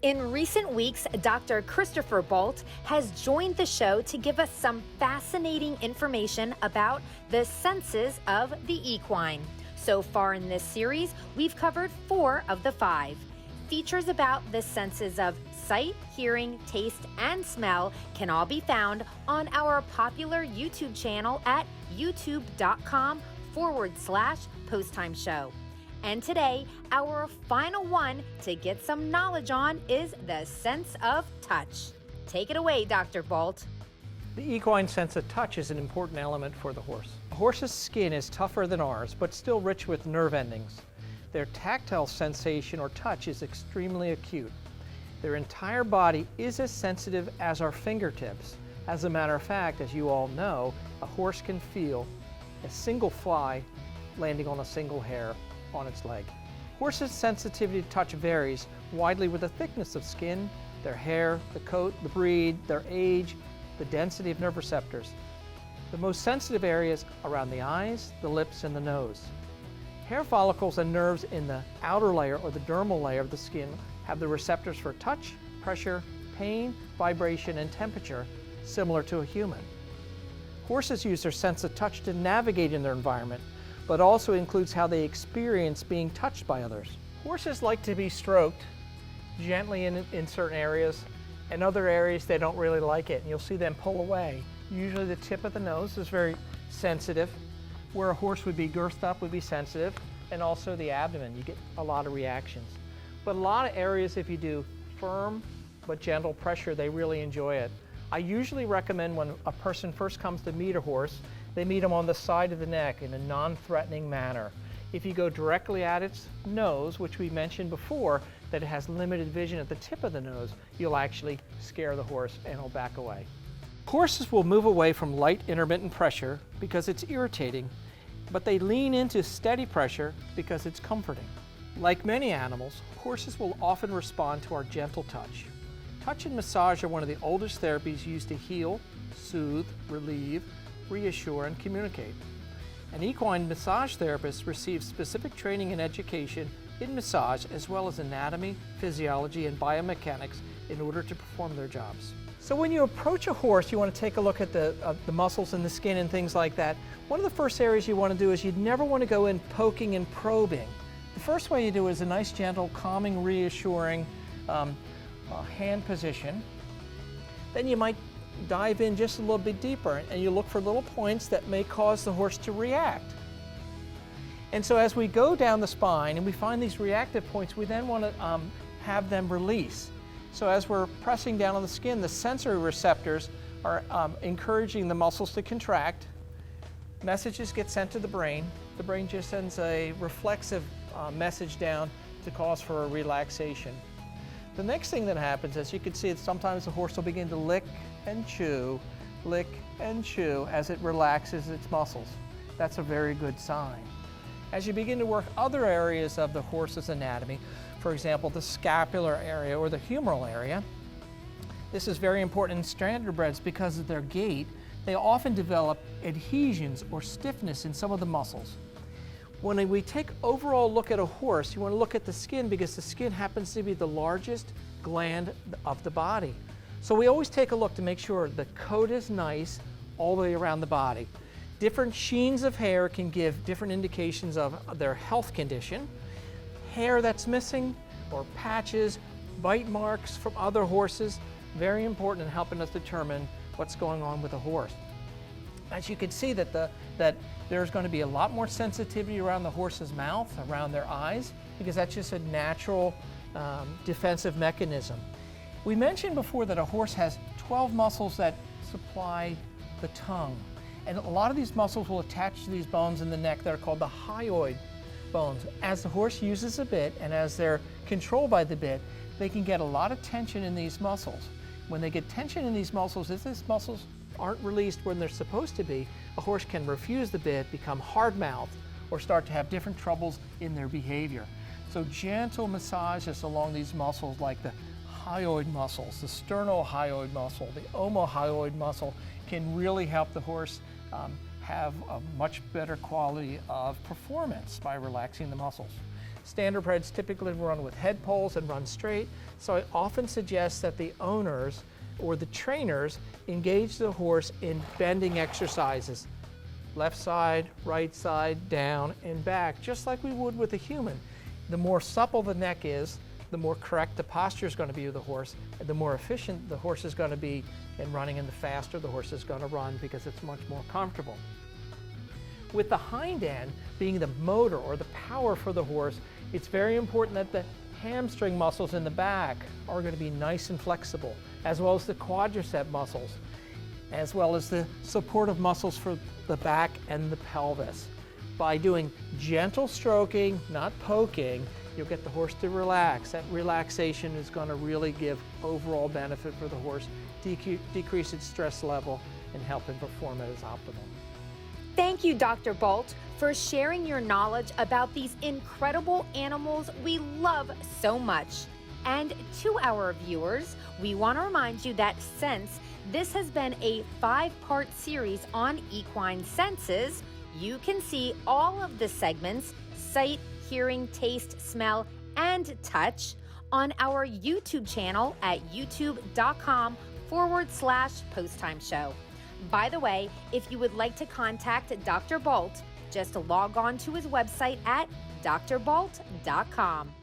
In recent weeks, Dr. Christopher Baldt has joined the show to give us some fascinating information about the senses of the equine. So far in this series, we've covered 4 of the 5. Features about the senses of sight, hearing, taste, and smell can all be found on our popular YouTube channel at youtube.com/Posttime Show. And today, our final one to get some knowledge on is the sense of touch. Take it away, Dr. Baldt. The equine sense of touch is an important element for the horse. A horse's skin is tougher than ours, but still rich with nerve endings. Their tactile sensation or touch is extremely acute. Their entire body is as sensitive as our fingertips. As a matter of fact, as you all know, a horse can feel a single fly landing on a single hair on its leg. Horses' sensitivity to touch varies widely with the thickness of skin, their hair, the coat, the breed, their age, the density of nerve receptors. The most sensitive areas around the eyes, the lips, and the nose. Hair follicles and nerves in the outer layer or the dermal layer of the skin have the receptors for touch, pressure, pain, vibration, and temperature, similar to a human. Horses use their sense of touch to navigate in their environment, but also includes how they experience being touched by others. Horses like to be stroked gently in certain areas, and other areas they don't really like it, and you'll see them pull away. Usually the tip of the nose is very sensitive. Where a horse would be girthed up would be sensitive, and also the abdomen. You get a lot of reactions. But a lot of areas, if you do firm but gentle pressure, they really enjoy it. I usually recommend when a person first comes to meet a horse, they meet them on the side of the neck in a non-threatening manner. If you go directly at its nose, which we mentioned before, that it has limited vision at the tip of the nose, you'll actually scare the horse and it'll back away. Horses will move away from light intermittent pressure because it's irritating, but they lean into steady pressure because it's comforting. Like many animals, horses will often respond to our gentle touch. Touch and massage are one of the oldest therapies used to heal, soothe, relieve, reassure, and communicate. An equine massage therapist receives specific training and education in massage as well as anatomy, physiology, and biomechanics in order to perform their jobs. So when you approach a horse, you want to take a look at the muscles in the skin and things like that. One of the first areas you want to do is you'd never want to go in poking and probing. The first way you do is a nice, gentle, calming, reassuring hand position. Then you might dive in just a little bit deeper and you look for little points that may cause the horse to react. And so as we go down the spine and we find these reactive points, we then want to have them release. So as we're pressing down on the skin, the sensory receptors are encouraging the muscles to contract. Messages get sent to the brain. The brain just sends a reflexive message down to cause for a relaxation. The next thing that happens, as you can see, is sometimes the horse will begin to lick and chew as it relaxes its muscles. That's a very good sign. As you begin to work other areas of the horse's anatomy, for example, the scapular area or the humeral area, this is very important in standardbreds because of their gait. They often develop adhesions or stiffness in some of the muscles. When we take overall look at a horse, you want to look at the skin because the skin happens to be the largest gland of the body. So we always take a look to make sure the coat is nice all the way around the body. Different sheens of hair can give different indications of their health condition. Hair that's missing or patches, bite marks from other horses, very important in helping us determine what's going on with a horse. As you can see that there's going to be a lot more sensitivity around the horse's mouth, around their eyes, because that's just a natural defensive mechanism. We mentioned before that a horse has 12 muscles that supply the tongue. And a lot of these muscles will attach to these bones in the neck that are called the hyoid bones. As the horse uses a bit and as they're controlled by the bit, they can get a lot of tension in these muscles. When they get tension in these muscles, if these muscles aren't released when they're supposed to be, a horse can refuse the bit, become hard-mouthed, or start to have different troubles in their behavior. So gentle massages along these muscles like the hyoid muscles, the sternohyoid muscle, the omohyoid muscle can really help the horse have a much better quality of performance by relaxing the muscles. Standardbreds typically run with head poles and run straight, so I often suggest that the owners or the trainers engage the horse in bending exercises. Left side, right side, down and back, just like we would with a human. The more supple the neck is, the more correct the posture is going to be of the horse, and the more efficient the horse is going to be in running, and the faster the horse is going to run because it's much more comfortable. With the hind end being the motor or the power for the horse, it's very important that the hamstring muscles in the back are going to be nice and flexible, as well as the quadricep muscles, as well as the supportive muscles for the back and the pelvis. By doing gentle stroking, not poking, you'll get the horse to relax. That relaxation is going to really give overall benefit for the horse, decrease its stress level, and help him perform at his optimal. Thank you, Dr. Baldt, for sharing your knowledge about these incredible animals we love so much. And to our viewers, we want to remind you that since this has been a 5-part series on equine senses, you can see all of the segments, sight, hearing, taste, smell, and touch on our YouTube channel at youtube.com/posttime-show. By the way, if you would like to contact Dr. Baldt, just log on to his website at drbaldt.com.